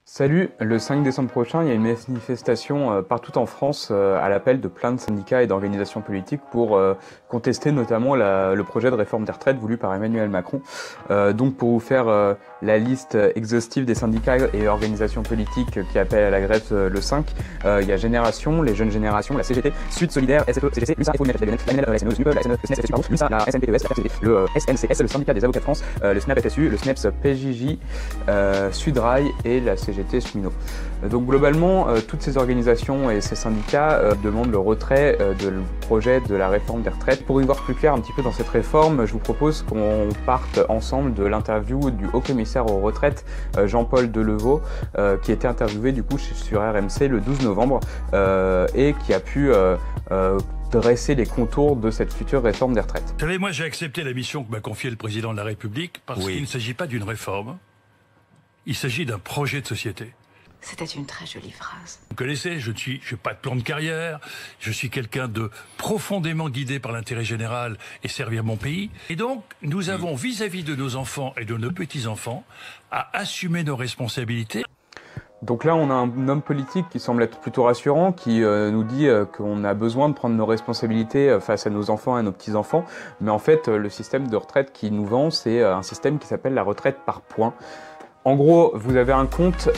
Salut, le 5 décembre prochain, il y a une manifestation partout en France à l'appel de plein de syndicats et d'organisations politiques pour contester notamment le projet de réforme des retraites voulu par Emmanuel Macron. Donc pour vous faire la liste exhaustive des syndicats et organisations politiques qui appellent à la grève le 5, il y a Génération, les jeunes générations, la CGT, Sud Solidaire, SFE, CGC, l'USA, FO, la MNL, la SNE, SNUPE, la SNE, le SNES, l'USA, la SNPES, la FCD, le SNCS, le syndicat des avocats de France, le SNAP FSU, le SNEPS PJJ, Sudrail et la CGT cheminot. Donc globalement, toutes ces organisations et ces syndicats demandent le retrait du projet de la réforme des retraites. Pour y voir plus clair un petit peu dans cette réforme, je vous propose qu'on parte ensemble de l'interview du haut commissaire aux retraites, Jean-Paul Delevoye, qui était interviewé du coup sur RMC le 12 novembre et qui a pu dresser les contours de cette future réforme des retraites. Vous savez, moi j'ai accepté la mission que m'a confiée le président de la République parce qu'il ne s'agit pas d'une réforme, il s'agit d'un projet de société. C'était une très jolie phrase. Vous connaissez, je n'ai pas de plan de carrière, je suis quelqu'un de profondément guidé par l'intérêt général et servir mon pays. Et donc, nous avons vis-à-vis de nos enfants et de nos petits-enfants à assumer nos responsabilités. Donc là, on a un homme politique qui semble être plutôt rassurant, qui nous dit qu'on a besoin de prendre nos responsabilités face à nos enfants et à nos petits-enfants. Mais en fait, le système de retraite qu'il nous vend, c'est un système qui s'appelle la retraite par points. En gros, vous avez un compte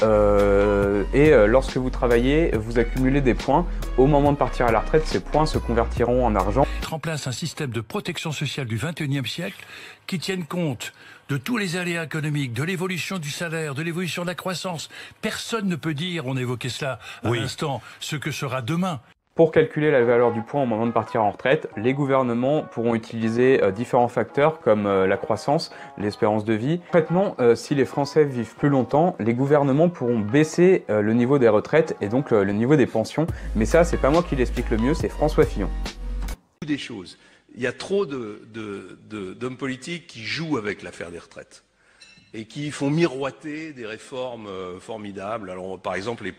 et lorsque vous travaillez, vous accumulez des points. Au moment de partir à la retraite, ces points se convertiront en argent. Mettre en place un système de protection sociale du XXIe siècle qui tienne compte de tous les aléas économiques, de l'évolution du salaire, de l'évolution de la croissance. Personne ne peut dire, on évoquait cela à l'instant, ce que sera demain. Pour calculer la valeur du point au moment de partir en retraite, les gouvernements pourront utiliser différents facteurs comme la croissance, l'espérance de vie. Concrètement, si les Français vivent plus longtemps, les gouvernements pourront baisser le niveau des retraites et donc le niveau des pensions. Mais ça, c'est pas moi qui l'explique le mieux, c'est François Fillon. Des choses. Il y a trop d'hommes politiques qui jouent avec l'affaire des retraites et qui font miroiter des réformes formidables. Alors, par exemple,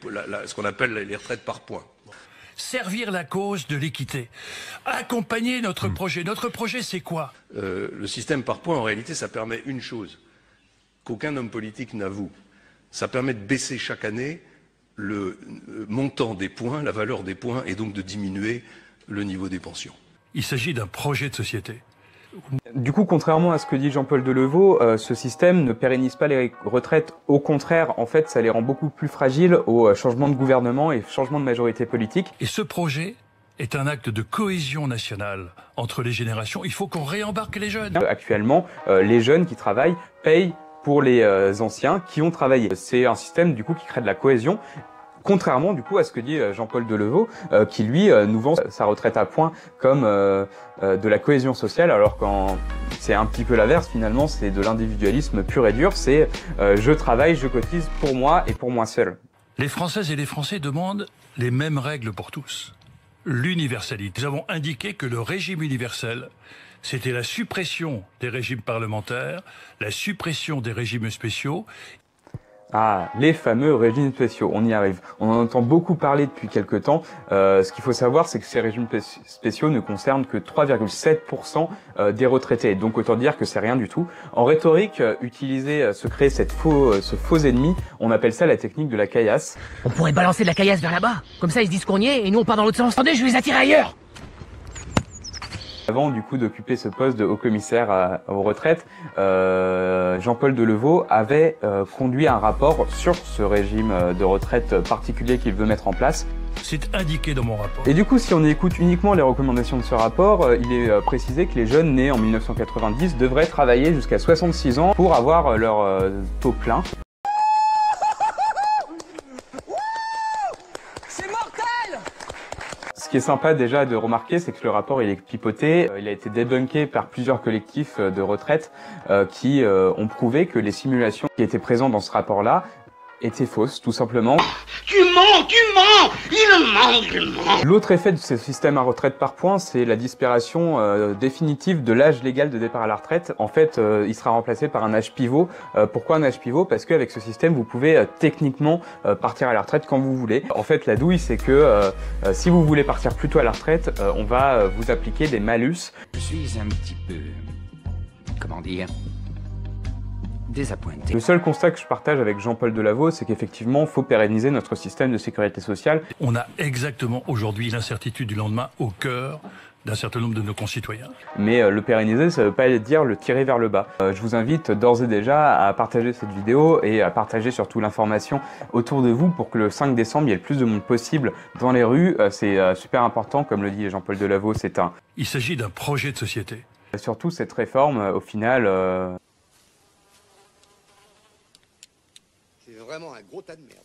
ce qu'on appelle les retraites par points. Servir la cause de l'équité, accompagner notre projet. Notre projet, c'est quoi? Le système par points, en réalité, ça permet une chose qu'aucun homme politique n'avoue. Ça permet de baisser chaque année le montant des points, la valeur des points, et donc de diminuer le niveau des pensions. Il s'agit d'un projet de société. Du coup, contrairement à ce que dit Jean-Paul Delevoye, ce système ne pérennise pas les retraites. Au contraire, en fait, ça les rend beaucoup plus fragiles au changement de gouvernement et changement de majorité politique. Et ce projet est un acte de cohésion nationale entre les générations. Il faut qu'on réembarque les jeunes. Actuellement, les jeunes qui travaillent payent pour les anciens qui ont travaillé. C'est un système, du coup, qui crée de la cohésion. Contrairement du coup à ce que dit Jean-Paul Delevoye, qui lui nous vend sa retraite à points comme de la cohésion sociale, alors quand c'est un petit peu l'inverse finalement, c'est de l'individualisme pur et dur, c'est je travaille, je cotise pour moi et pour moi seul. Les Françaises et les Français demandent les mêmes règles pour tous. L'universalité. Nous avons indiqué que le régime universel, c'était la suppression des régimes parlementaires, la suppression des régimes spéciaux. Ah, les fameux régimes spéciaux, on y arrive. On en entend beaucoup parler depuis quelques temps. Ce qu'il faut savoir, c'est que ces régimes spéciaux ne concernent que 3,7% des retraités. Donc autant dire que c'est rien du tout. En rhétorique, se créer ce faux ennemi, on appelle ça la technique de la caillasse. On pourrait balancer de la caillasse vers là-bas. Comme ça, ils se disent qu'on y est et nous on part dans l'autre sens. Attendez, je vais les attirer ailleurs. Avant du coup d'occuper ce poste de haut commissaire aux retraites, Jean-Paul Delevoye avait conduit un rapport sur ce régime de retraite particulier qu'il veut mettre en place. C'est indiqué dans mon rapport. Et du coup, si on écoute uniquement les recommandations de ce rapport, il est précisé que les jeunes nés en 1990 devraient travailler jusqu'à 66 ans pour avoir leur taux plein. Ce qui est sympa déjà de remarquer, c'est que le rapport il est pipoté, il a été débunké par plusieurs collectifs de retraite qui ont prouvé que les simulations qui étaient présentes dans ce rapport-là étaient fausses, tout simplement. Tu mens, il ment. L'autre effet de ce système à retraite par points, c'est la disparition définitive de l'âge légal de départ à la retraite. En fait, il sera remplacé par un âge pivot. Pourquoi un âge pivot? Parce qu'avec ce système, vous pouvez techniquement partir à la retraite quand vous voulez. En fait, la douille, c'est que si vous voulez partir plus tôt à la retraite, on va vous appliquer des malus. Je suis un petit peu... comment dire... désappointé. Le seul constat que je partage avec Jean-Paul Delaveau, c'est qu'effectivement, il faut pérenniser notre système de sécurité sociale. On a exactement aujourd'hui l'incertitude du lendemain au cœur d'un certain nombre de nos concitoyens. Mais le pérenniser, ça ne veut pas dire le tirer vers le bas. Je vous invite d'ores et déjà à partager cette vidéo et à partager surtout l'information autour de vous pour que le 5 décembre, il y ait le plus de monde possible dans les rues. C'est super important, comme le dit Jean-Paul Delaveau, Il s'agit d'un projet de société. Surtout, cette réforme, au final... C'est vraiment un gros tas de merde.